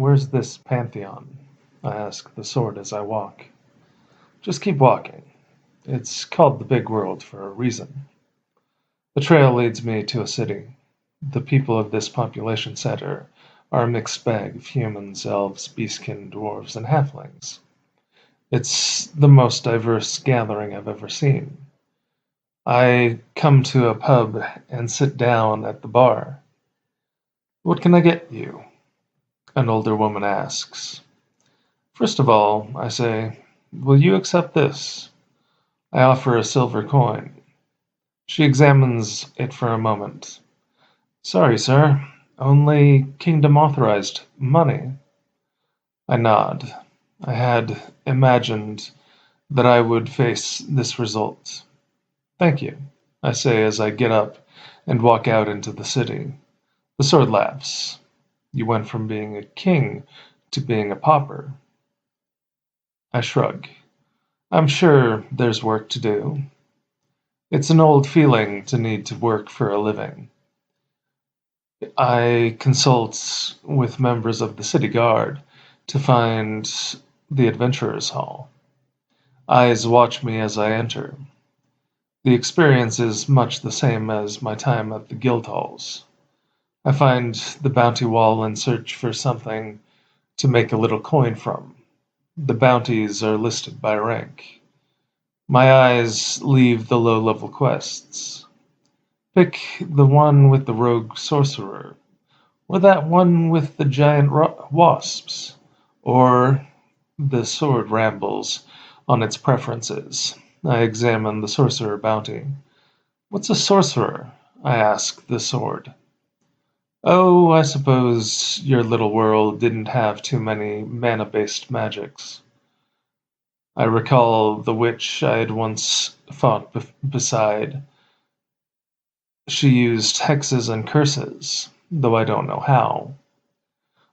Where's this pantheon? I ask the sword as I walk. Just keep walking. It's called the big world for a reason. The trail leads me to a city. The people of this population center are a mixed bag of humans, elves, beastkin, dwarves, and halflings. It's the most diverse gathering I've ever seen. I come to a pub and sit down at the bar. What can I get you? An older woman asks. First of all, I say, will you accept this? I offer a silver coin. She examines it for a moment. Sorry, sir. Only kingdom authorized money. I nod. I had imagined that I would face this result. Thank you, I say as I get up and walk out into the city. The sword laughs. You went from being a king to being a pauper. I shrug. I'm sure there's work to do. It's an old feeling to need to work for a living. I consult with members of the city guard to find the adventurers' hall. Eyes watch me as I enter. The experience is much the same as my time at the guild halls. I find the bounty wall and search for something to make a little coin from. The bounties are listed by rank. My eyes leave the low-level quests. Pick the one with the rogue sorcerer, or that one with the giant wasps, or the sword rambles on its preferences. I examine the sorcerer bounty. What's a sorcerer? I ask the sword. Oh, I suppose your little world didn't have too many mana-based magics. I recall the witch I had once fought beside. She used hexes and curses, though I don't know how.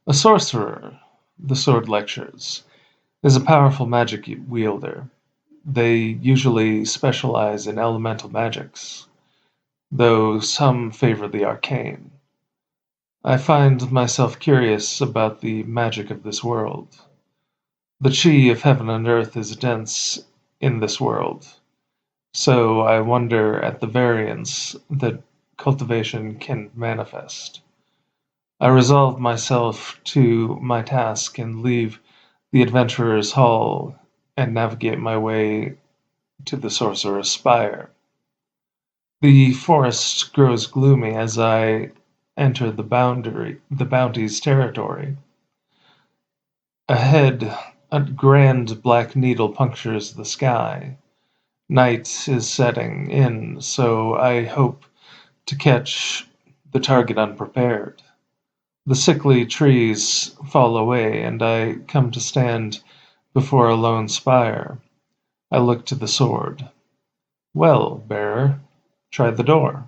A sorcerer, the sword lectures, is a powerful magic wielder. They usually specialize in elemental magics, though some favor the arcane. I find myself curious about the magic of this world. The chi of heaven and earth is dense in this world, so I wonder at the variance that cultivation can manifest. I resolve myself to my task and leave the adventurer's hall and navigate my way to the sorcerer's spire. The forest grows gloomy as I enter the bounty's territory. Ahead, a grand black needle punctures the sky. Night is setting in, so I hope to catch the target unprepared. The sickly trees fall away, and I come to stand before a lone spire. I look to the sword. Well, bearer, try the door.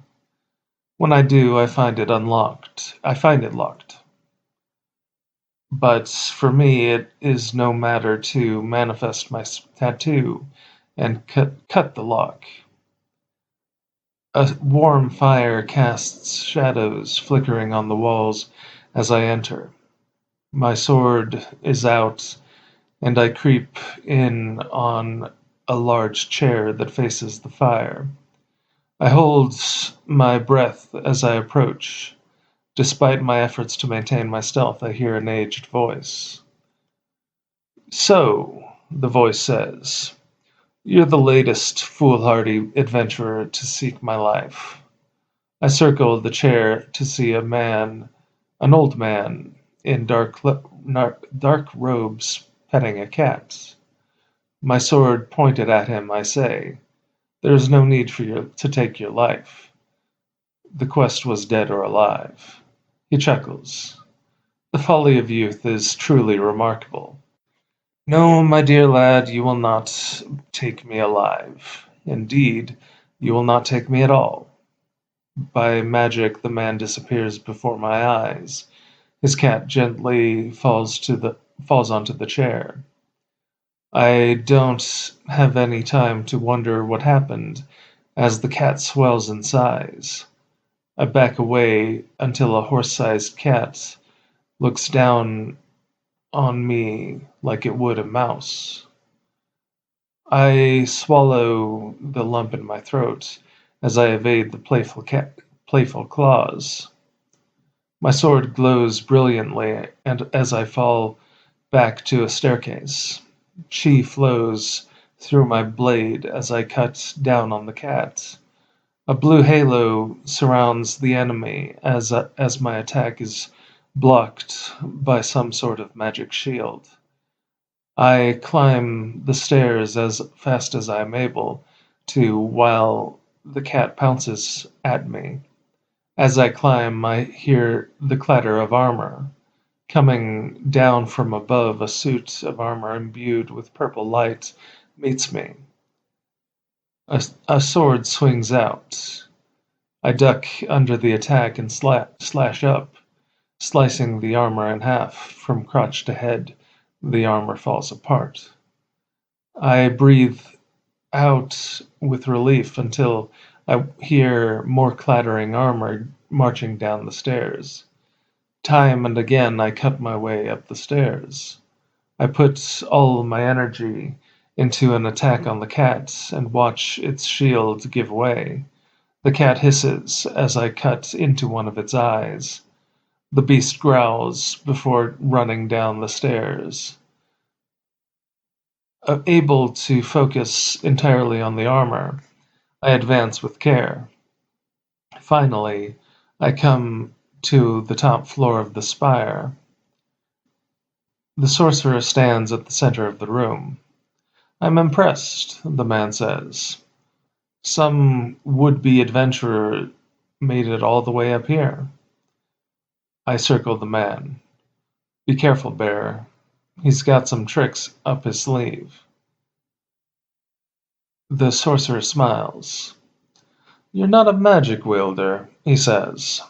When I do, I find it unlocked. I find it locked. But for me, it is no matter to manifest my tattoo and cut the lock. A warm fire casts shadows flickering on the walls as I enter. My sword is out, and I creep in on a large chair that faces the fire. I hold my breath as I approach. Despite my efforts to maintain my stealth, I hear an aged voice. So, the voice says, you're the latest foolhardy adventurer to seek my life. I circle the chair to see an old man, in dark robes, petting a cat. My sword pointed at him, I say, there is no need for you to take your life. The quest was dead or alive. He chuckles. The folly of youth is truly remarkable. No, my dear lad, you will not take me alive. Indeed, you will not take me at all. By magic, the man disappears before my eyes. His cat gently falls onto the chair. I don't have any time to wonder what happened, as the cat swells in size. I back away until a horse-sized cat looks down on me like it would a mouse. I swallow the lump in my throat as I evade the playful claws. My sword glows brilliantly, and as I fall back to a staircase, chi flows through my blade as I cut down on the cat. A blue halo surrounds the enemy as my attack is blocked by some sort of magic shield. I climb the stairs as fast as I am able to while the cat pounces at me. As I climb, I hear the clatter of armor. Coming down from above, a suit of armor imbued with purple light meets me. A sword swings out. I duck under the attack and slash up, slicing the armor in half. From crotch to head, the armor falls apart. I breathe out with relief until I hear more clattering armor marching down the stairs. Time and again I cut my way up the stairs. I put all my energy into an attack on the cat and watch its shield give way. The cat hisses as I cut into one of its eyes. The beast growls before running down the stairs. Able to focus entirely on the armor, I advance with care. Finally, I come to the top floor of the spire. The sorcerer stands at the center of the room. "I'm impressed," the man says. "Some would-be adventurer made it all the way up here." I circle the man. "Be careful, Bear. He's got some tricks up his sleeve." The sorcerer smiles. "You're not a magic wielder," he says.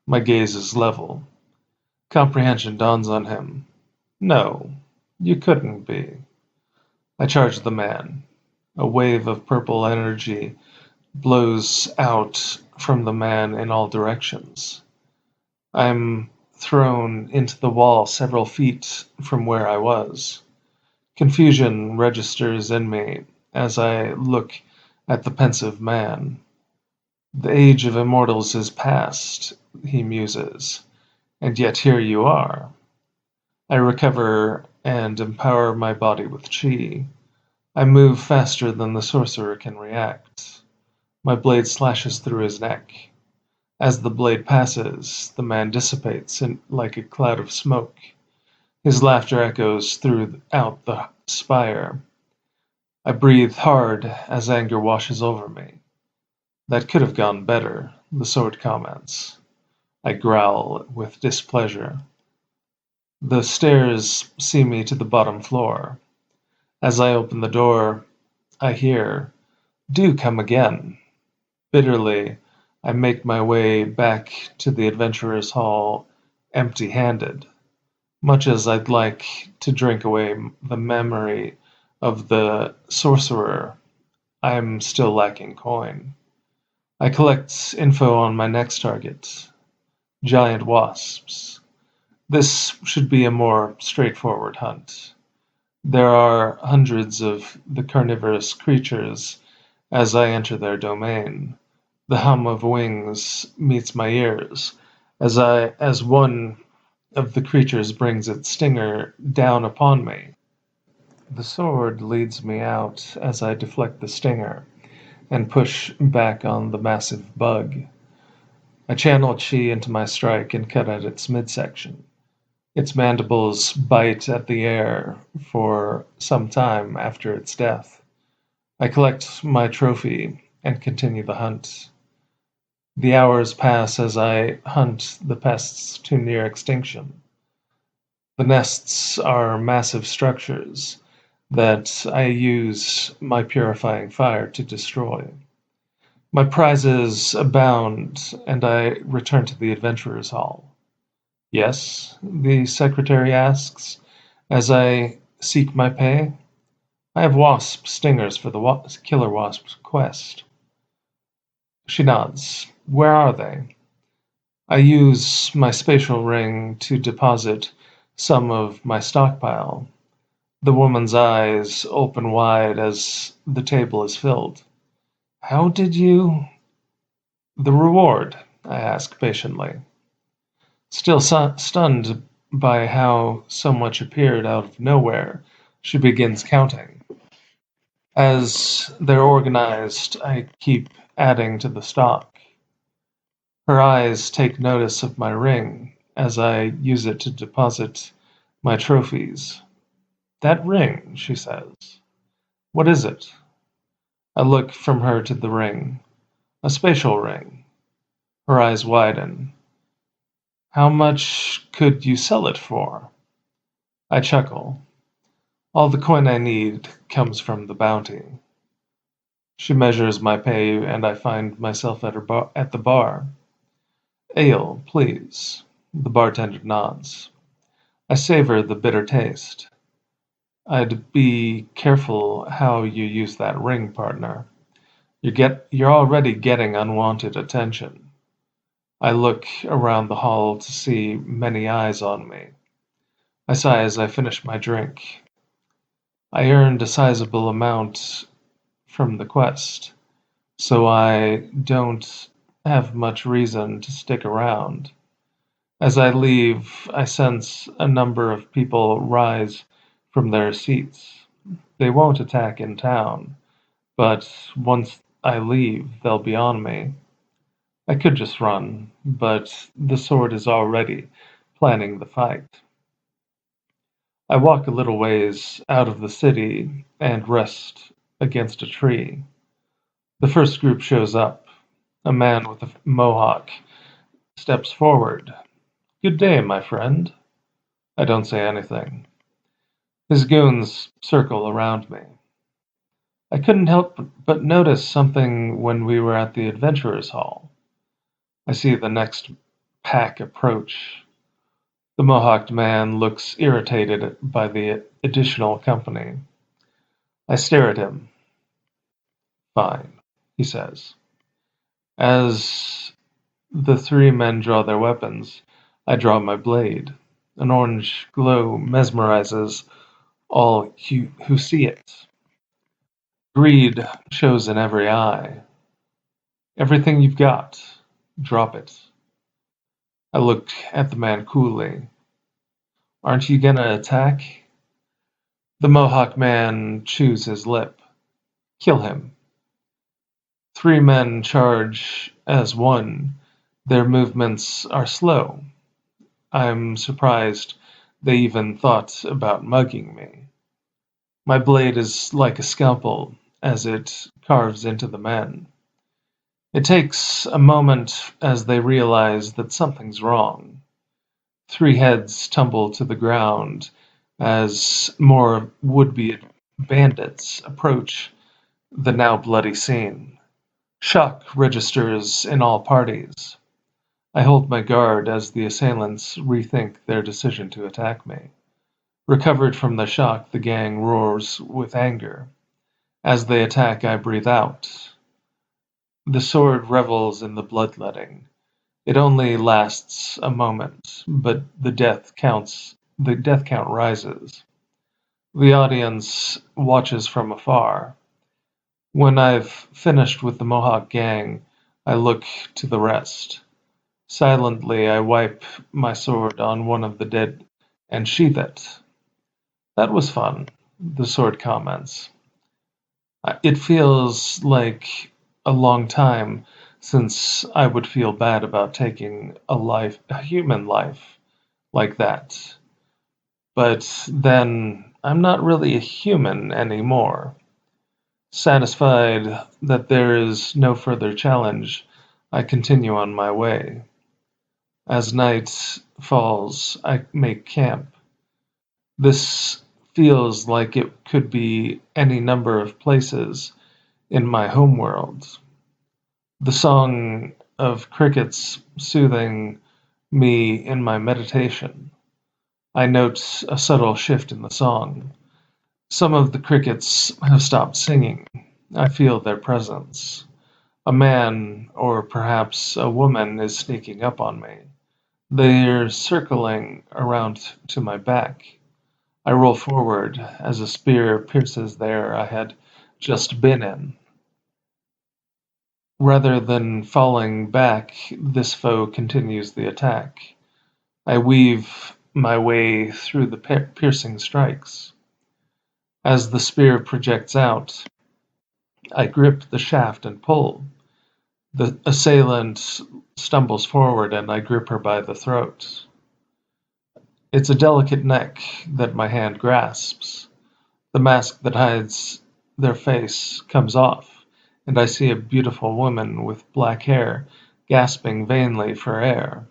My gaze is level. Comprehension dawns on him. "No, you couldn't be." I charge the man. A wave of purple energy blows out from the man in all directions. I'm thrown into the wall several feet from where I was. Confusion registers in me as I look at the pensive man. "The age of immortals is past," he muses, "and yet here you are." I recover and empower my body with chi. I move faster than the sorcerer can react. My blade slashes through his neck. As the blade passes, the man dissipates like a cloud of smoke. His laughter echoes throughout the spire. I breathe hard as anger washes over me. "That could have gone better," the sword comments. I growl with displeasure. The stairs see me to the bottom floor. As I open the door, I hear, "Do come again." Bitterly, I make my way back to the Adventurers' Hall empty-handed. Much as I'd like to drink away the memory of the sorcerer, I'm still lacking coin. I collect info on my next target, giant wasps. This should be a more straightforward hunt. There are hundreds of the carnivorous creatures as I enter their domain. The hum of wings meets my ears as one of the creatures brings its stinger down upon me. The sword leads me out as I deflect the stinger and push back on the massive bug. I channel chi into my strike and cut at its midsection. Its mandibles bite at the air for some time after its death. I collect my trophy and continue the hunt. The hours pass as I hunt the pests to near extinction. The nests are massive structures that I use my purifying fire to destroy. My prizes abound, and I return to the Adventurers' Hall. "Yes?" the secretary asks, as I seek my pay. "I have wasp stingers for the killer wasp's quest." She nods. "Where are they?" I use my spatial ring to deposit some of my stockpile. The woman's eyes open wide as the table is filled. How did you... The reward, I ask patiently. Still stunned by how so much appeared out of nowhere, she begins counting. As they're organized, I keep adding to the stock. Her eyes take notice of my ring as I use it to deposit my trophies. That ring, she says. What is it? I look from her to the ring. A spatial ring. Her eyes widen. How much could you sell it for? I chuckle. All the coin I need comes from the bounty. She measures my pay and I find myself at the bar. Ale, please. The bartender nods. I savor the bitter taste. I'd be careful how you use that ring, partner. You're already getting unwanted attention. I look around the hall to see many eyes on me. I sigh as I finish my drink. I earned a sizable amount from the quest, so I don't have much reason to stick around. As I leave, I sense a number of people rise from their seats. They won't attack in town, but once I leave, they'll be on me. I could just run, but the sword is already planning the fight. I walk a little ways out of the city and rest against a tree. The first group shows up. A man with a mohawk steps forward. Good day, my friend. I don't say anything. His goons circle around me. I couldn't help but notice something when we were at the Adventurers Hall. I see the next pack approach. The mohawked man looks irritated by the additional company. I stare at him. Fine, he says. As the three men draw their weapons, I draw my blade. An orange glow mesmerizes all who see it. Greed shows in every eye. Everything you've got, drop it. I look at the man coolly. Aren't you gonna attack? The Mohawk man chews his lip. Kill him. Three men charge as one. Their movements are slow. I'm surprised they even thought about mugging me. My blade is like a scalpel as it carves into the men. It takes a moment as they realize that something's wrong. Three heads tumble to the ground as more would-be bandits approach the now bloody scene. Shock registers in all parties. I hold my guard as the assailants rethink their decision to attack me. Recovered from the shock, the gang roars with anger. As they attack, I breathe out. The sword revels in the bloodletting. It only lasts a moment, but the death count rises. The audience watches from afar. When I've finished with the Mohawk gang, I look to the rest. Silently, I wipe my sword on one of the dead and sheath it. That was fun, the sword comments. It feels like a long time since I would feel bad about taking a human life like that. But then I'm not really a human anymore. Satisfied that there is no further challenge, I continue on my way. As night falls, I make camp. This feels like it could be any number of places in my homeworld. The song of crickets soothing me in my meditation. I note a subtle shift in the song. Some of the crickets have stopped singing. I feel their presence. A man, or perhaps a woman, is sneaking up on me. They're circling around to my back. I roll forward as a spear pierces the air I had just been in. Rather than falling back, this foe continues the attack. I weave my way through the piercing strikes. As the spear projects out, I grip the shaft and pull. The assailant stumbles forward and I grip her by the throat. It's a delicate neck that my hand grasps. The mask that hides their face comes off, and I see a beautiful woman with black hair gasping vainly for air.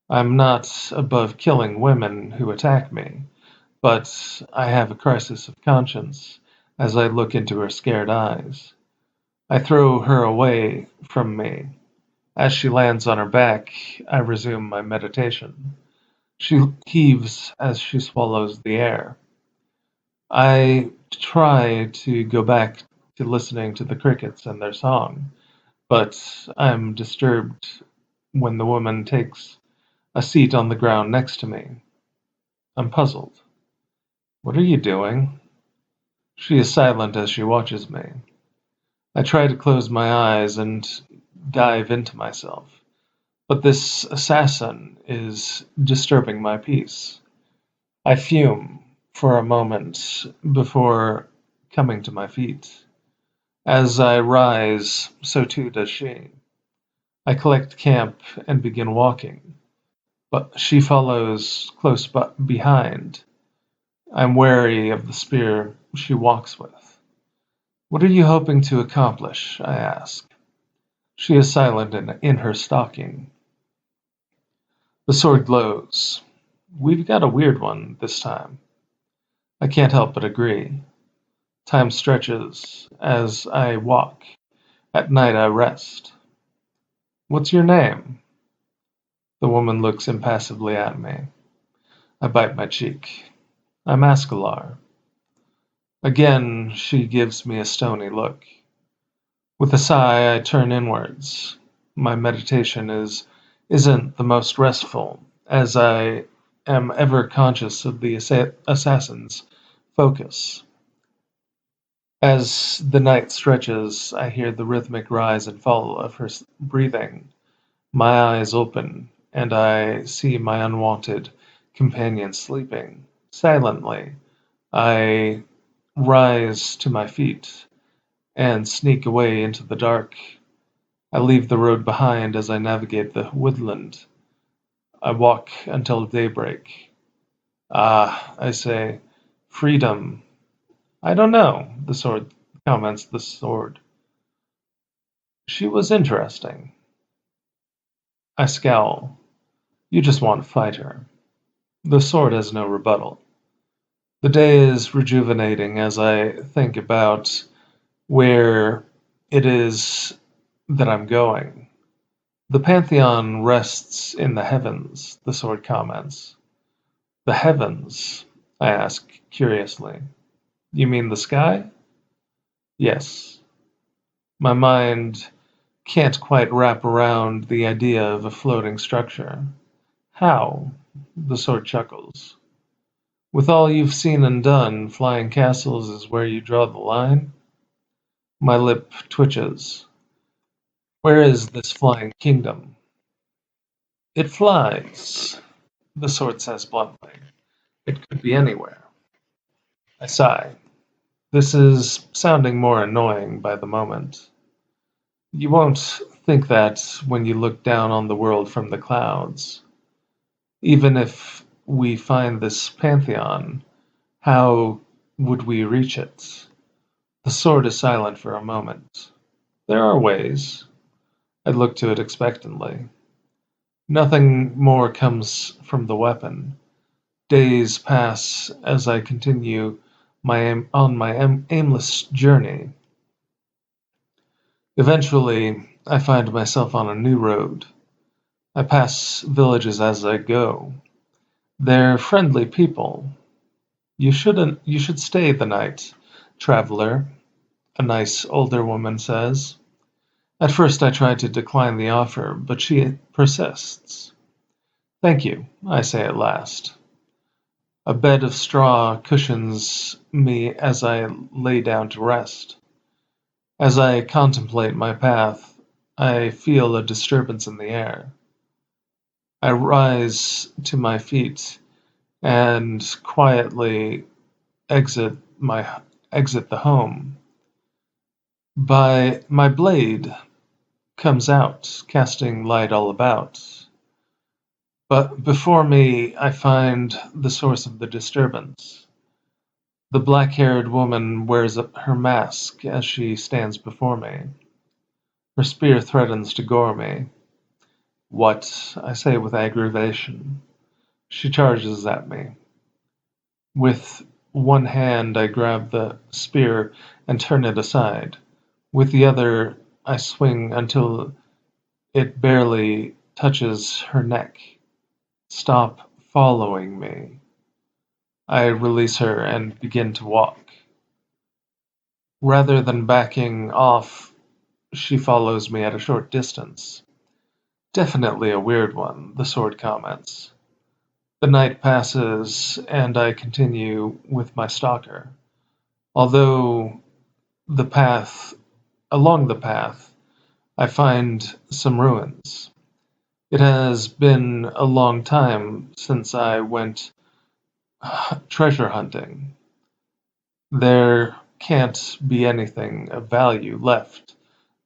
I'm not above killing women who attack me, but I have a crisis of conscience as I look into her scared eyes. I throw her away from me. As she lands on her back, I resume my meditation. She heaves as she swallows the air. I try to go back to listening to the crickets and their song, but I'm disturbed when the woman takes a seat on the ground next to me. I'm puzzled. What are you doing? She is silent as she watches me. I try to close my eyes and dive into myself, but this assassin is disturbing my peace. I fume for a moment before coming to my feet. As I rise, so too does she. I collect camp and begin walking, but she follows close behind. I'm wary of the spear she walks with. What are you hoping to accomplish? I ask. She is silent in her stalking. The sword glows. We've got a weird one this time. I can't help but agree. Time stretches as I walk. At night I rest. What's your name? The woman looks impassively at me. I bite my cheek. I'm Askilar. Again she gives me a stony look. With a sigh I turn inwards. My meditation isn't the most restful, as I am ever conscious of the assassin's focus. As the night stretches, I hear the rhythmic rise and fall of her breathing. My eyes open, and I see my unwanted companion sleeping. Silently, I rise to my feet and sneak away into the dark. I leave the road behind as I navigate the woodland. I walk until daybreak. Ah, I say, freedom. I don't know, the sword comments the sword. She was interesting. I scowl. You just want to fight her. The sword has no rebuttal. The day is rejuvenating as I think about where it is that I'm going. The Pantheon rests in the heavens, the sword comments. The heavens? I ask curiously. You mean the sky? Yes. My mind can't quite wrap around the idea of a floating structure. How? The sword chuckles. With all you've seen and done, flying castles is where you draw the line? My lip twitches. Where is this flying kingdom? It flies, the sword says bluntly. It could be anywhere. I sigh. This is sounding more annoying by the moment. You won't think that when you look down on the world from the clouds. Even if we find this pantheon, how would we reach it? The sword is silent for a moment. There are ways. I look to it expectantly. Nothing more comes from the weapon. Days pass as I continue on my aimless journey. Eventually, I find myself on a new road. I pass villages as I go. They're friendly people. You should stay the night, traveler, a nice older woman says. At first I try to decline the offer, but she persists. Thank you, I say at last. A bed of straw cushions me as I lay down to rest. As I contemplate my path, I feel a disturbance in the air. I rise to my feet and quietly exit my exit the home. By my blade comes out, casting light all about. But before me I find the source of the disturbance. The black-haired woman wears her mask as she stands before me. Her spear threatens to gore me. What? I say with aggravation. She charges at me. With one hand I grab the spear and turn it aside. With the other I swing until it barely touches her neck. Stop following me. I release her and begin to walk. Rather than backing off, she follows me at a short distance. Definitely a weird one, the sword comments. The night passes, and I continue with my stalker. Although the path, along the path, I find some ruins. It has been a long time since I went treasure hunting. There can't be anything of value left,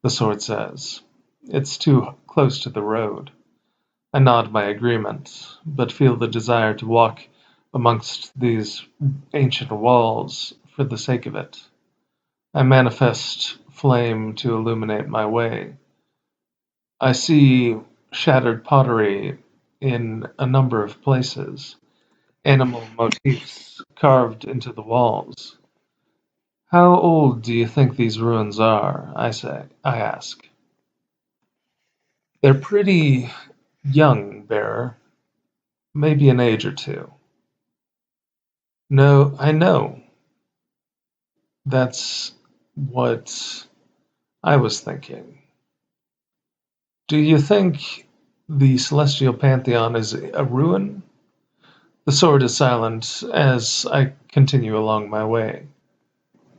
the sword says. It's too close to the road. I nod my agreement, but feel the desire to walk amongst these ancient walls for the sake of it. I manifest flame to illuminate my way. I see shattered pottery in a number of places, animal motifs carved into the walls. How old do you think these ruins are? I ask. They're pretty young, bearer, maybe an age or two. No, I know. That's what I was thinking. Do you think the celestial pantheon is a ruin? The sword is silent as I continue along my way.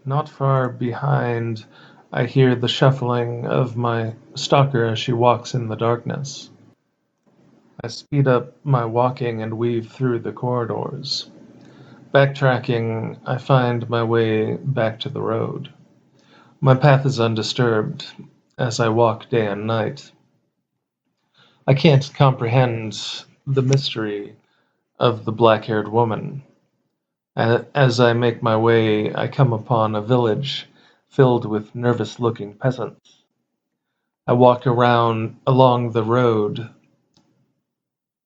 Not far behind, I hear the shuffling of my stalker as she walks in the darkness. I speed up my walking and weave through the corridors. Backtracking, I find my way back to the road. My path is undisturbed as I walk day and night. I can't comprehend the mystery of the black-haired woman. As I make my way, I come upon a village filled with nervous-looking peasants. I walk around along the road,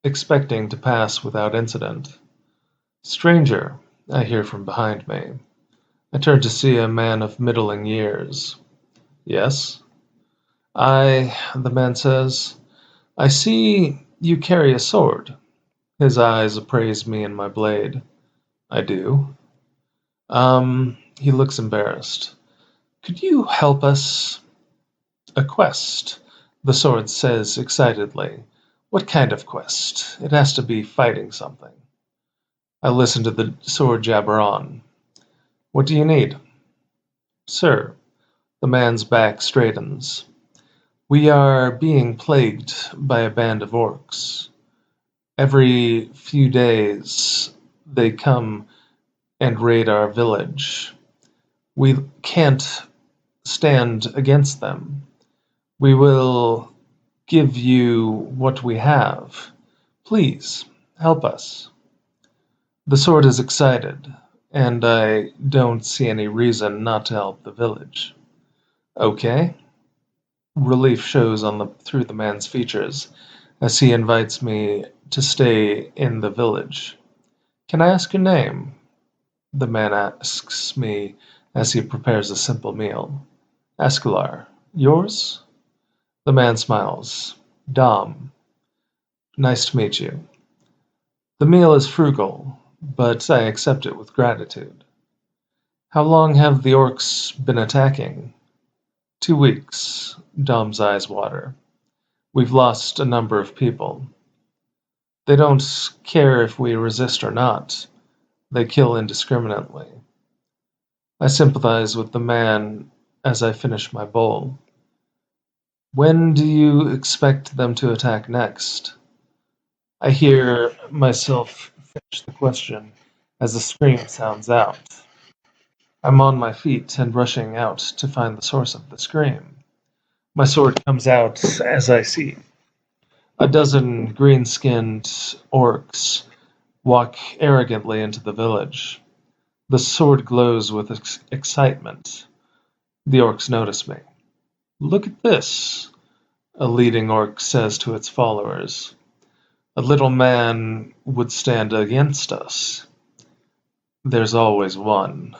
expecting to pass without incident. Stranger, I hear from behind me. I turn to see a man of middling years. Yes? The man says, I see you carry a sword. His eyes appraise me and my blade. I do. He looks embarrassed. Could you help us? A quest, the sword says excitedly. What kind of quest? It has to be fighting something. I listen to the sword jabber on. What do you need? Sir, the man's back straightens. We are being plagued by a band of orcs. Every few days they come and raid our village. We can't stand against them. We will give you what we have. Please, help us. The sword is excited, and I don't see any reason not to help the village. Okay. Relief shows through the man's features as he invites me to stay in the village. Can I ask your name? The man asks me as he prepares a simple meal. Askilar. Yours? The man smiles. Dom. Nice to meet you. The meal is frugal, but I accept it with gratitude. How long have the orcs been attacking? 2 weeks. Dom's eyes water. We've lost a number of people. They don't care if we resist or not. They kill indiscriminately. I sympathize with the man as I finish my bowl. When do you expect them to attack next? I hear myself finish the question as a scream sounds out. I'm on my feet and rushing out to find the source of the scream. My sword comes out as I see. A dozen green-skinned orcs walk arrogantly into the village. The sword glows with excitement. The orcs notice me. "Look at this," a leading orc says to its followers. "A little man would stand against us." There's always one.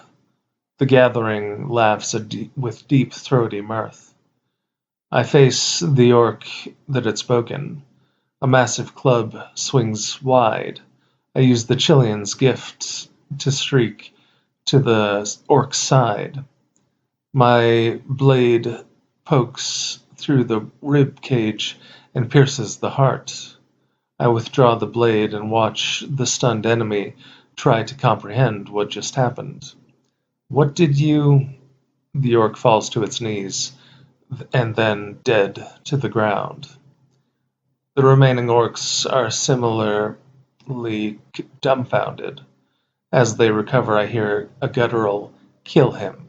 The gathering laughs with deep throaty mirth. I face the orc that had spoken. A massive club swings wide. I use the Chilean's gift to streak to the orc's side. My blade pokes through the rib cage and pierces the heart. I withdraw the blade and watch the stunned enemy try to comprehend what just happened. "What did you—" The orc falls to its knees, and then dead to the ground. The remaining orcs are similarly dumbfounded. As they recover, I hear a guttural "kill him"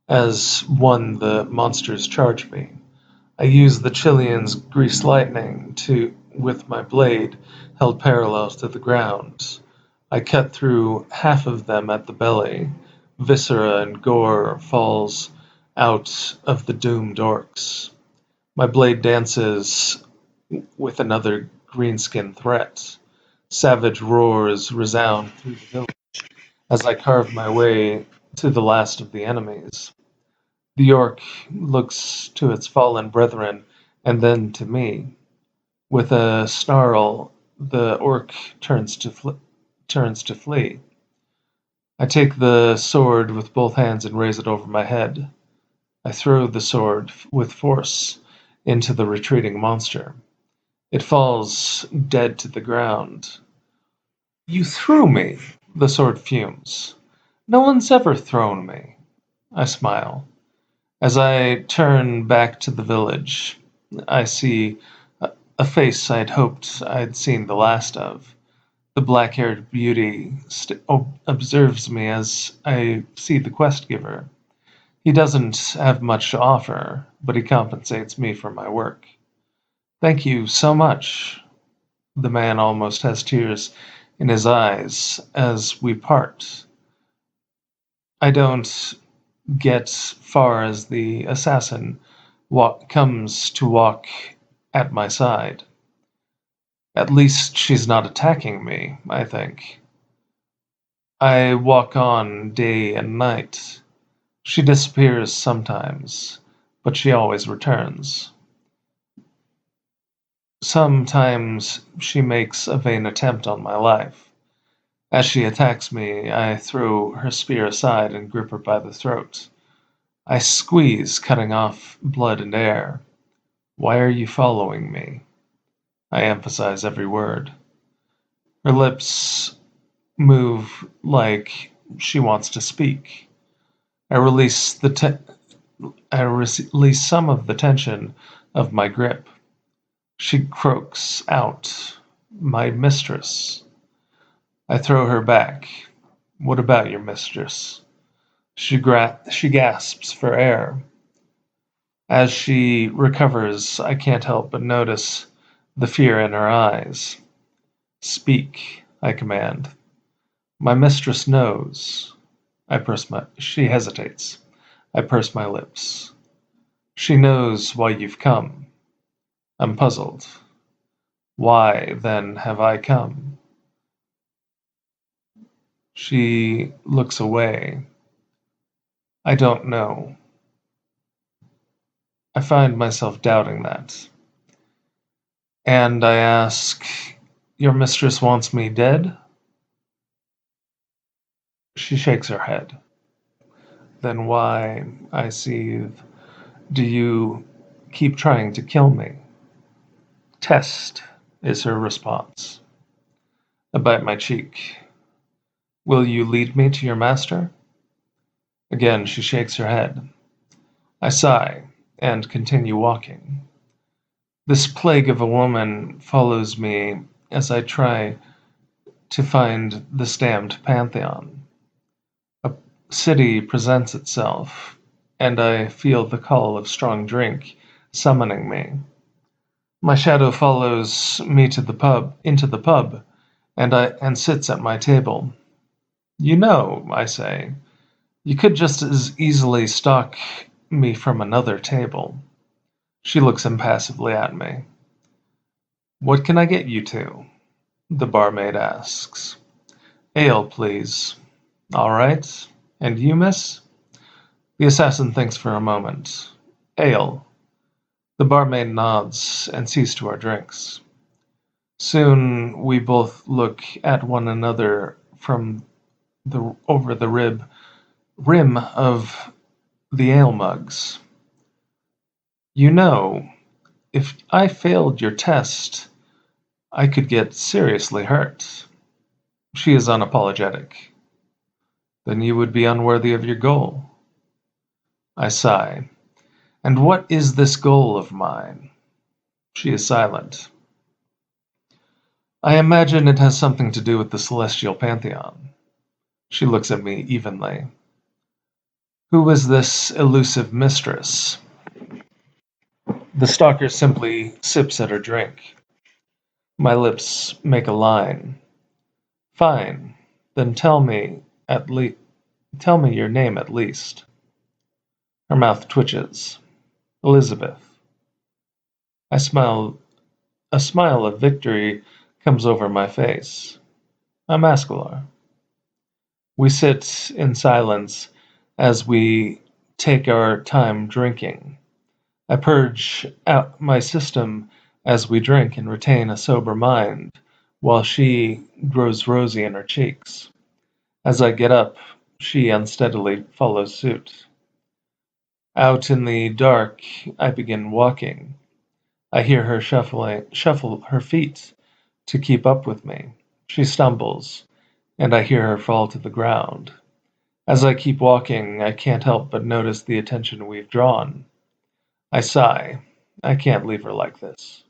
as one the monsters charge me. I use the Chilean's grease lightning with my blade held parallel to the ground. I cut through half of them at the belly. Viscera and gore falls out of the doomed orcs. My blade dances with another greenskin threat. Savage roars resound through the village as I carve my way to the last of the enemies. The orc looks to its fallen brethren and then to me. With a snarl, the orc turns to flee. I take the sword with both hands and raise it over my head. I throw the sword with force into the retreating monster. It falls dead to the ground. "You threw me," the sword fumes. "No one's ever thrown me." I smile. As I turn back to the village, I see a face I'd hoped I'd seen the last of. The black-haired beauty observes me as I see the quest giver. He doesn't have much to offer, but he compensates me for my work. "Thank you so much." The man almost has tears in his eyes as we part. I don't get far as the assassin comes to walk at my side. At least she's not attacking me, I think. I walk on day and night. She disappears sometimes, but she always returns. Sometimes she makes a vain attempt on my life. As she attacks me, I throw her spear aside and grip her by the throat. I squeeze, cutting off blood and air. "Why are you following me?" I emphasize every word. Her lips move like she wants to speak. I release release some of the tension of my grip. She croaks out, "My mistress." I throw her back. "What about your mistress?" She gasps for air. As she recovers, I can't help but notice the fear in her eyes. "Speak," I command. "My mistress knows." She hesitates. I purse my lips. "She knows why you've come." I'm puzzled. Why, then, have I come? She looks away. I don't know. I find myself doubting that. And I ask, "Your mistress wants me dead?" She shakes her head. "Then why," I seethe, "do you keep trying to kill me?" "Test," is her response. I bite my cheek. Will you lead me to your master? Again she shakes her head. I sigh and continue walking. This plague of a woman follows me as I try to find this damned pantheon. A city presents itself, and I feel the call of strong drink summoning me. My shadow follows me to into the pub, and sits at my table. You know, I say, you could just as easily stalk me from another table. She looks impassively at me. What can I get you to? The barmaid asks. Ale, please. All right. And you, miss? The assassin thinks for a moment. Ale. The barmaid nods and sees to our drinks. Soon we both look at one another from over the rim of the ale mugs. You know, if I failed your test, I could get seriously hurt. She is unapologetic. Then you would be unworthy of your goal. I sigh. And what is this goal of mine? She is silent. I imagine it has something to do with the celestial pantheon. She looks at me evenly. Who is this elusive mistress? The stalker simply sips at her drink. My lips make a line. Fine, then tell me your name at least. Her mouth twitches. Elizabeth. I smile. A smile of victory comes over my face. I'm Askilar. We sit in silence as we take our time drinking. I purge out my system as we drink and retain a sober mind, while she grows rosy in her cheeks. As I get up, she unsteadily follows suit. Out in the dark, I begin walking. I hear her shuffle her feet to keep up with me. She stumbles, and I hear her fall to the ground. As I keep walking, I can't help but notice the attention we've drawn. I sigh. I can't leave her like this.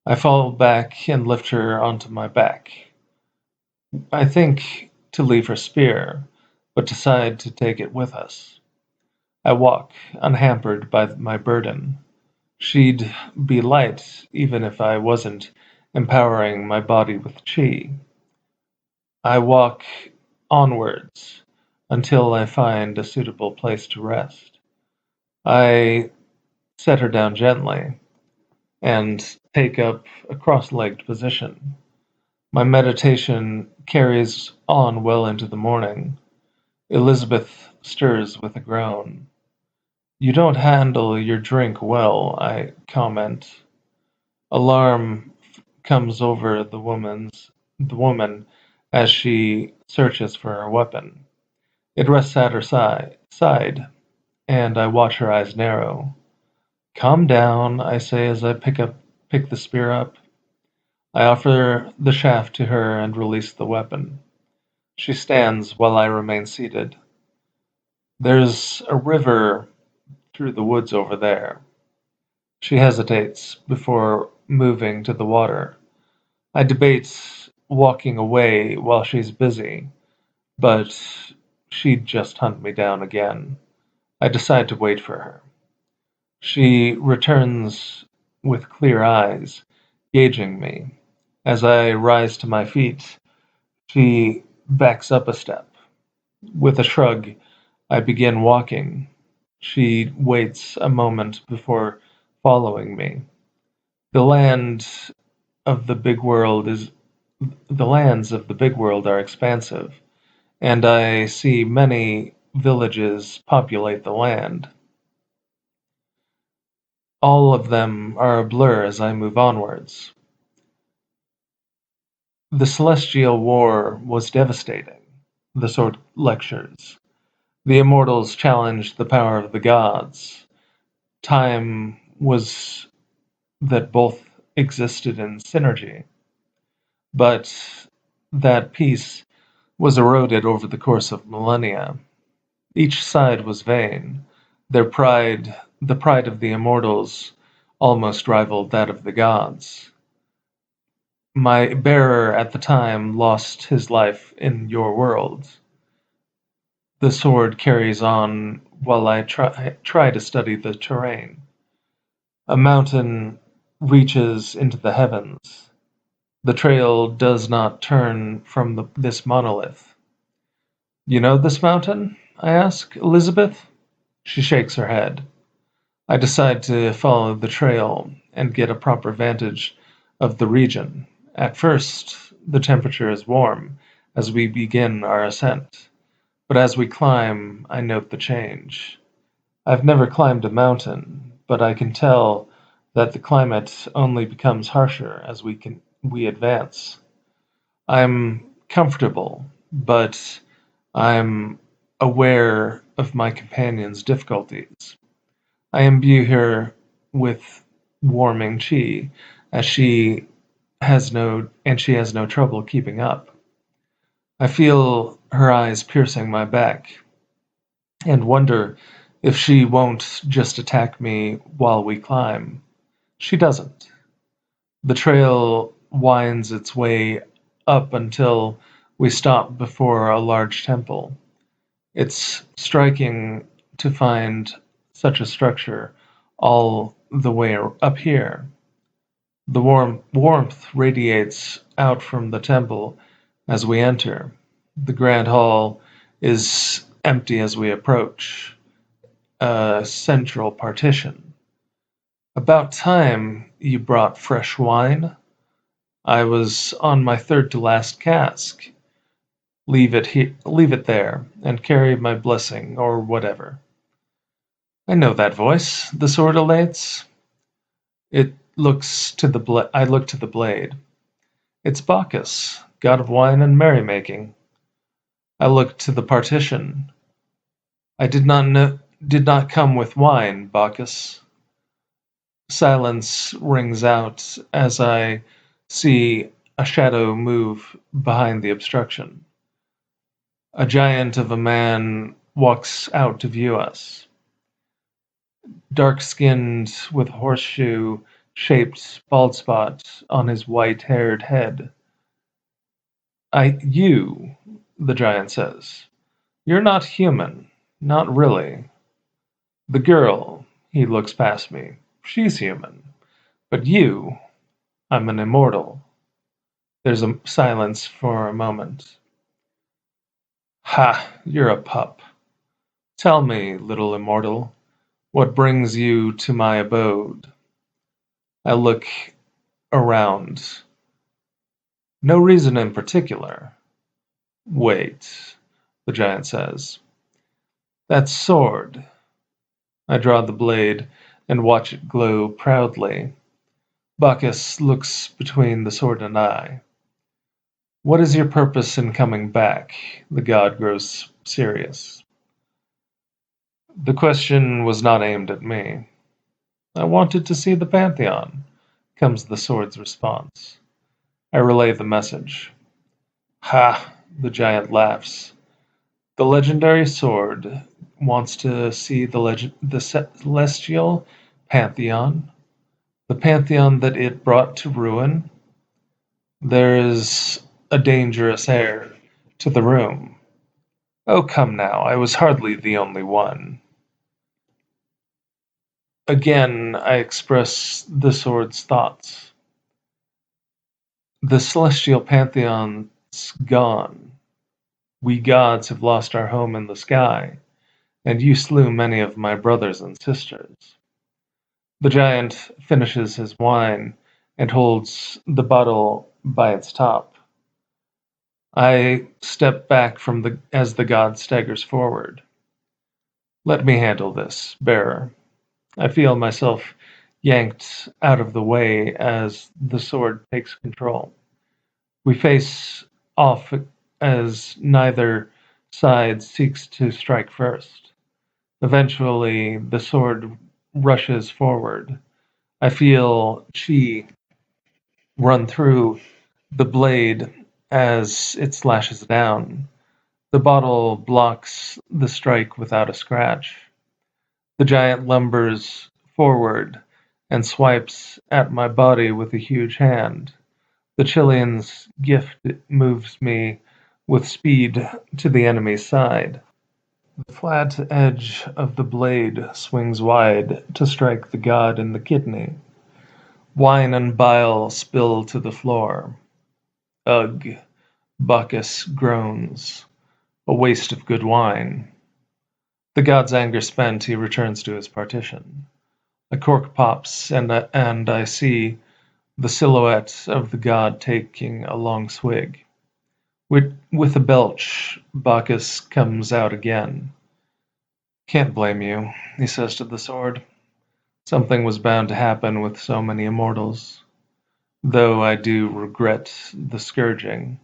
I fall back and lift her onto my back. I think to leave her spear, but decide to take it with us. I walk, unhampered by my burden. She'd be light even if I wasn't empowering my body with chi. I walk onwards until I find a suitable place to rest. I set her down gently and take up a cross-legged position. My meditation carries on well into the morning. Elizabeth stirs with a groan. You don't handle your drink well, I comment. Alarm comes over the woman as she searches for her weapon. It rests at her side, and I watch her eyes narrow. Calm down, I say as I pick the spear up. I offer the shaft to her and release the weapon. She stands while I remain seated. There's a river through the woods over there. She hesitates before moving to the water. I debate walking away while she's busy, but she'd just hunt me down again. I decide to wait for her. She returns with clear eyes, gauging me. As I rise to my feet, she backs up a step. With a shrug, I begin walking. She waits a moment before following me. The land of the big world is the lands of the big world are expansive, and I see many villages populate the land. All of them are a blur as I move onwards. The Celestial War was devastating, the sword lectures. The immortals challenged the power of the gods. Time was that both existed in synergy, but that peace was eroded over the course of millennia. Each side was vain. Their pride, the pride of the immortals, almost rivaled that of the gods. My bearer at the time lost his life in your world. The sword carries on while I try to study the terrain. A mountain reaches into the heavens. The trail does not turn from this monolith. You know this mountain? I ask Elizabeth. She shakes her head. I decide to follow the trail and get a proper vantage of the region. At first, the temperature is warm as we begin our ascent, but as we climb, I note the change. I've never climbed a mountain, but I can tell that the climate only becomes harsher as we advance. I'm comfortable, but I'm aware of my companion's difficulties. I imbue her with warming chi, as she has no trouble keeping up. I feel her eyes piercing my back, and wonder if she won't just attack me while we climb. She doesn't. The trail winds its way up until we stop before a large temple. It's striking to find such a structure all the way up here. The warmth radiates out from the temple as we enter. The grand hall is empty as we approach a central partition. About time you brought fresh wine. I was on my third to last cask. Leave it there, and carry my blessing, or whatever. I know that voice, the sword elates. I look to the blade. It's Bacchus, god of wine and merrymaking. I look to the partition. I did not come with wine, Bacchus. Silence rings out as I see a shadow move behind the obstruction. A giant of a man walks out to view us, dark-skinned with a horseshoe-shaped bald spot on his white-haired head. You, the giant says, you're not human, not really. The girl, he looks past me, she's human. But you, I'm an immortal. There's a silence for a moment. Ha, you're a pup. Tell me, little immortal, what brings you to my abode? I look around. No reason in particular. Wait, the giant says. That sword. I draw the blade and watch it glow proudly. Bacchus looks between the sword and I. What is your purpose in coming back? The god grows serious. The question was not aimed at me. I wanted to see the Pantheon, comes the sword's response. I relay the message. Ha! The giant laughs. The legendary sword wants to see the celestial Pantheon, the Pantheon that it brought to ruin. There is a dangerous air to the room. Oh, come now, I was hardly the only one. Again, I express the sword's thoughts. The celestial pantheon's gone. We gods have lost our home in the sky, and you slew many of my brothers and sisters. The giant finishes his wine and holds the bottle by its top. I step back as the god staggers forward. Let me handle this, bearer. I feel myself yanked out of the way as the sword takes control. We face off as neither side seeks to strike first. Eventually, the sword rushes forward. I feel chi run through the blade as it slashes down. The bottle blocks the strike without a scratch. The giant lumbers forward and swipes at my body with a huge hand. The Chilean's gift moves me with speed to the enemy's side. The flat edge of the blade swings wide to strike the god in the kidney. Wine and bile spill to the floor. Ugh! Bacchus groans. A waste of good wine. The god's anger spent, he returns to his partition. A cork pops, and I see the silhouette of the god taking a long swig. With a belch, Bacchus comes out again. Can't blame you, he says to the sword. Something was bound to happen with so many immortals, though I do regret the scourging.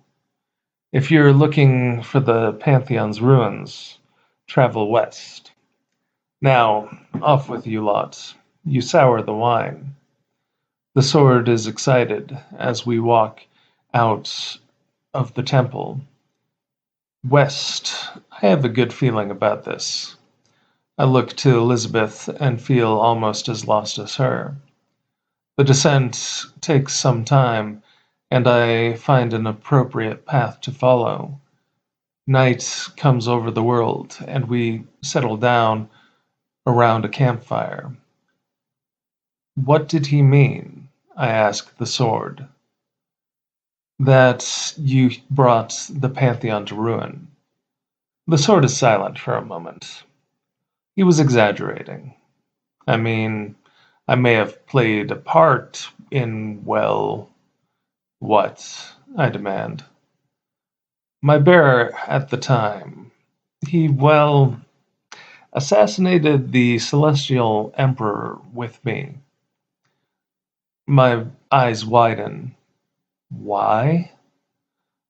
If you're looking for the Pantheon's ruins, travel west. Now, off with you lot. You sour the wine. The sword is excited as we walk out of the temple. West, I have a good feeling about this. I look to Elizabeth and feel almost as lost as her. The descent takes some time, and I find an appropriate path to follow. Night comes over the world, and we settle down around a campfire. What did he mean? I ask the sword. That you brought the Pantheon to ruin. The sword is silent for a moment. He was exaggerating. I mean, I may have played a part in, well, what? I demand. My bearer at the time, he, well, assassinated the celestial emperor with me. My eyes widen. Why?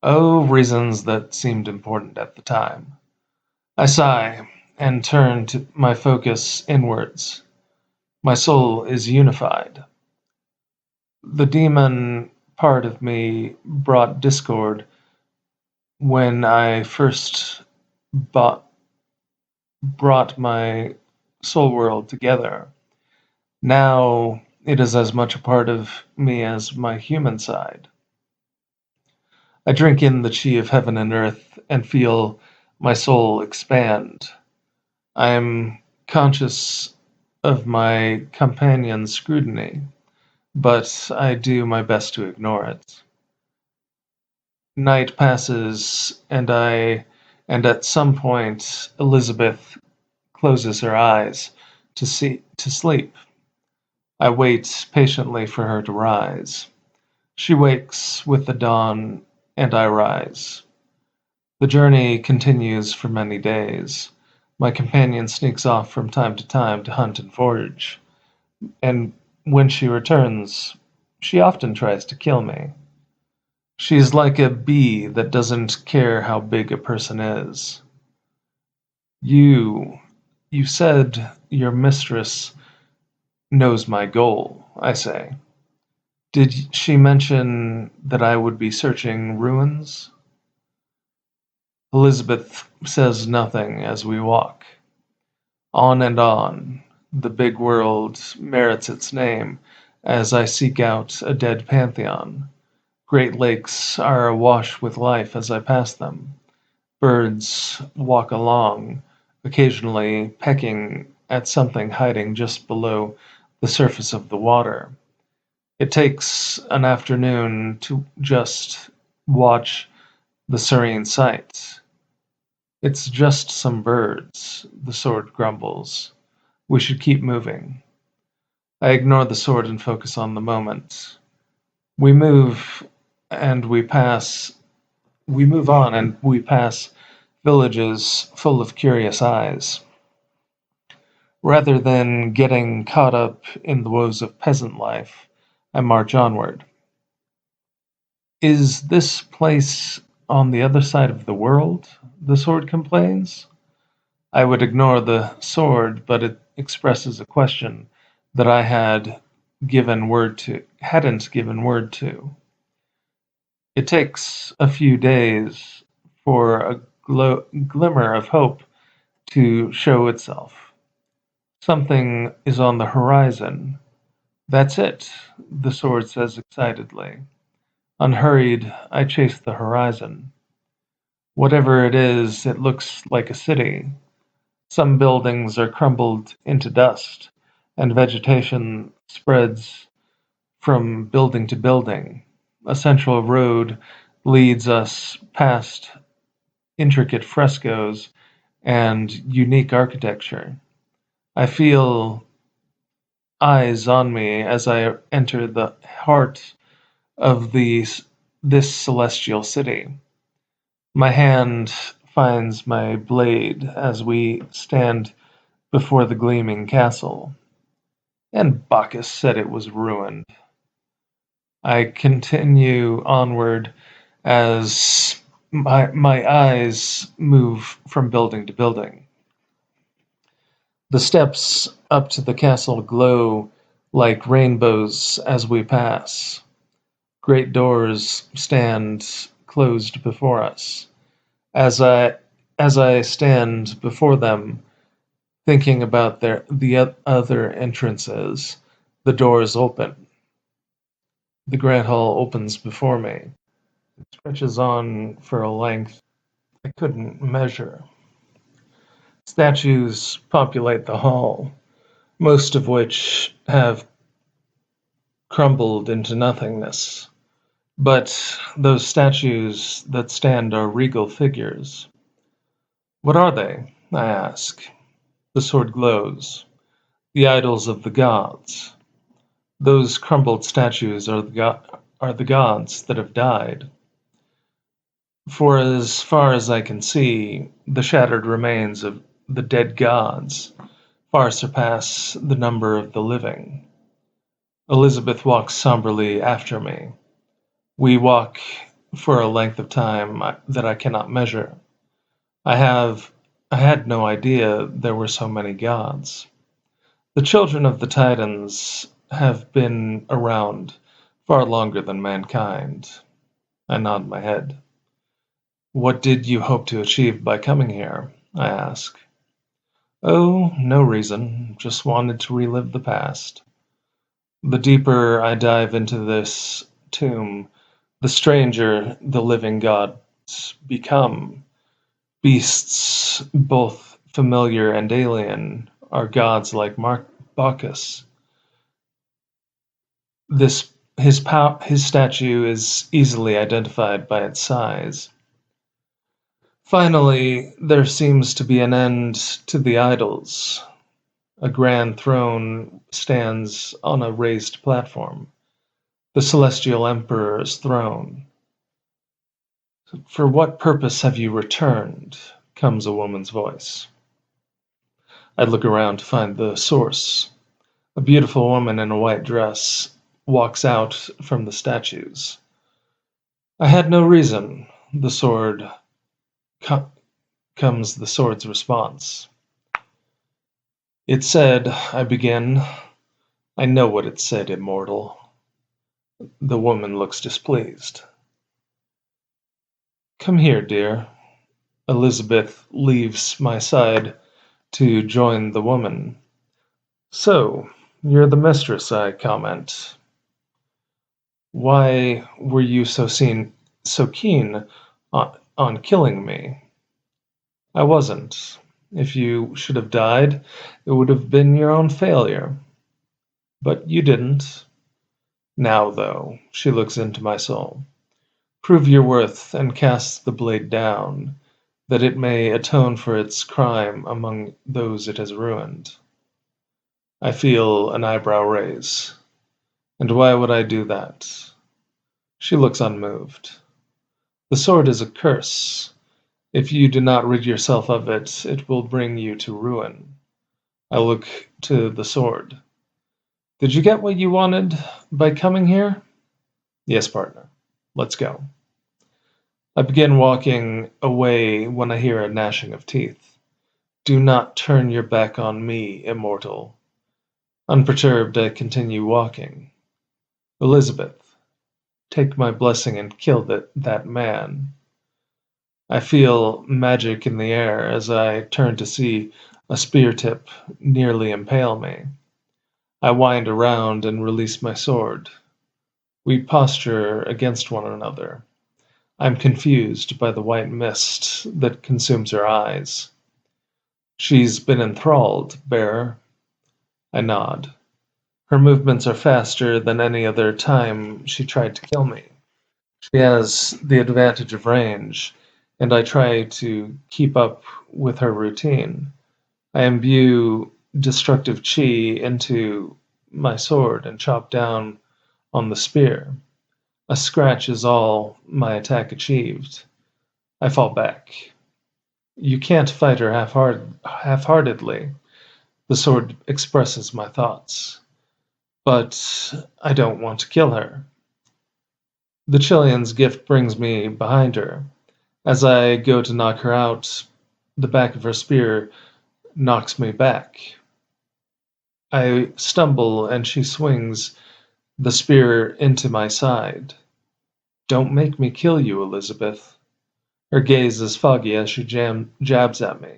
Oh, reasons that seemed important at the time. I sigh and turn my focus inwards. My soul is unified. The demon part of me brought discord when I first brought my soul world together. Now it is as much a part of me as my human side. I drink in the chi of heaven and earth and feel my soul expand. I am conscious of my companion's scrutiny, but I do my best to ignore it. Night passes, and at some point Elizabeth closes her eyes to sleep. I wait patiently for her to rise. She wakes with the dawn, and I rise. The journey continues for many days. My companion sneaks off from time to time to hunt and forage, and when she returns, she often tries to kill me. She's like a bee that doesn't care how big a person is. You, you said your mistress knows my goal, I say. Did she mention that I would be searching ruins? Elizabeth says nothing as we walk. On and on, the big world merits its name as I seek out a dead pantheon. Great lakes are awash with life as I pass them. Birds walk along, occasionally pecking at something hiding just below the surface of the water. It takes an afternoon to just watch the serene sight. It's just some birds, the sword grumbles. We should keep moving. I ignore the sword and focus on the moment. We move and we move on and we pass villages full of curious eyes. Rather than getting caught up in the woes of peasant life, I march onward. Is this place on the other side of the world? The sword complains. I would ignore the sword, but it expresses a question that I had hadn't given word to. It takes a few days for a glimmer of hope to show itself. Something is on the horizon. That's it, the sword says excitedly. Unhurried, I chase the horizon. Whatever it is, it looks like a city. Some buildings are crumbled into dust, and vegetation spreads from building to building. A central road leads us past intricate frescoes and unique architecture. I feel eyes on me as I enter the heart of this celestial city. My hand finds my blade as we stand before the gleaming castle. And Bacchus said it was ruined. I continue onward as my eyes move from building to building. The steps up to the castle glow like rainbows as we pass. Great doors stand closed before us. As I as I stand before them, thinking about the other entrances, the doors open. The grand hall opens before me. It stretches on for a length I couldn't measure. Statues populate the hall, most of which have crumbled into nothingness. But those statues that stand are regal figures. What are they? I ask. The sword glows. The idols of the gods. Those crumbled statues are the gods that have died. For as far as I can see, the shattered remains of the dead gods far surpass the number of the living. Elizabeth walks somberly after me. We walk for a length of time that I cannot measure. I have I had no idea there were so many gods. The children of the Titans have been around far longer than mankind. I nod my head. What did you hope to achieve by coming here? I ask. Oh, no reason. Just wanted to relive the past. The deeper I dive into this tomb, the stranger the living gods become. Beasts, both familiar and alien, are gods like Bacchus. His statue is easily identified by its size. Finally, there seems to be an end to the idols. A grand throne stands on a raised platform, the celestial emperor's throne. For what purpose have you returned? Comes a woman's voice. I look around to find the source. A beautiful woman in a white dress walks out from the statues. I had no reason. The sword co- comes the sword's response. It said, I begin. I know what it said, immortal. The woman looks displeased. Come here, dear. Elizabeth leaves my side to join the woman. So, you're the mistress, I comment. Why were you so keen on killing me? I wasn't. If you should have died, it would have been your own failure. But you didn't. Now, though, she looks into my soul. Prove your worth and cast the blade down, that it may atone for its crime among those it has ruined. I feel an eyebrow raise. And why would I do that? She looks unmoved. The sword is a curse. If you do not rid yourself of it, it will bring you to ruin. I look to the sword. Did you get what you wanted by coming here? Yes, partner. Let's go. I begin walking away when I hear a gnashing of teeth. Do not turn your back on me, immortal. Unperturbed, I continue walking. Elizabeth, take my blessing and kill that man. I feel magic in the air as I turn to see a spear tip nearly impale me. I wind around and release my sword. We posture against one another. I'm confused by the white mist that consumes her eyes. She's been enthralled, bearer. I nod. Her movements are faster than any other time she tried to kill me. She has the advantage of range, and I try to keep up with her routine. I imbue destructive chi into my sword and chop down on the spear. A scratch is all my attack achieved. I fall back. You can't fight her half-heartedly. The sword expresses my thoughts. But I don't want to kill her. The Chilean's gift brings me behind her. As I go to knock her out, the back of her spear knocks me back. I stumble and she swings the spear into my side. Don't make me kill you, Elizabeth. Her gaze is foggy as she jabs at me.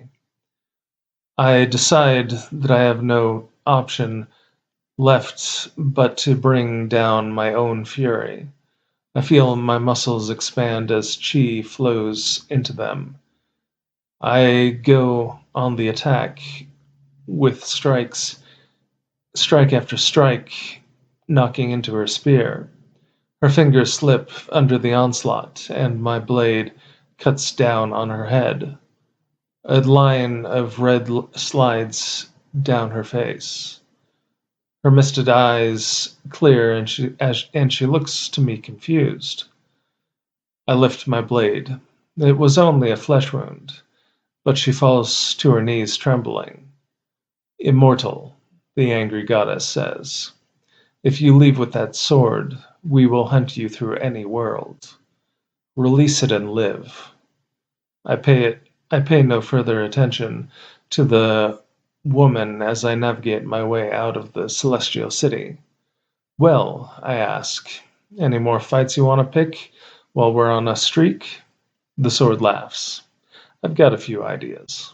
I decide that I have no option left but to bring down my own fury. I feel my muscles expand as chi flows into them. I go on the attack with strike after strike, knocking into her spear. Her fingers slip under the onslaught, and my blade cuts down on her head. A line of red slides down her face. Her misted eyes clear, and she looks to me confused. I lift my blade. It was only a flesh wound, but she falls to her knees trembling. Immortal, the angry goddess says, if you leave with that sword, we will hunt you through any world. Release it and live. I pay no further attention to the woman as I navigate my way out of the celestial city. Well, I ask, any more fights you want to pick while we're on a streak? The sword laughs. I've got a few ideas.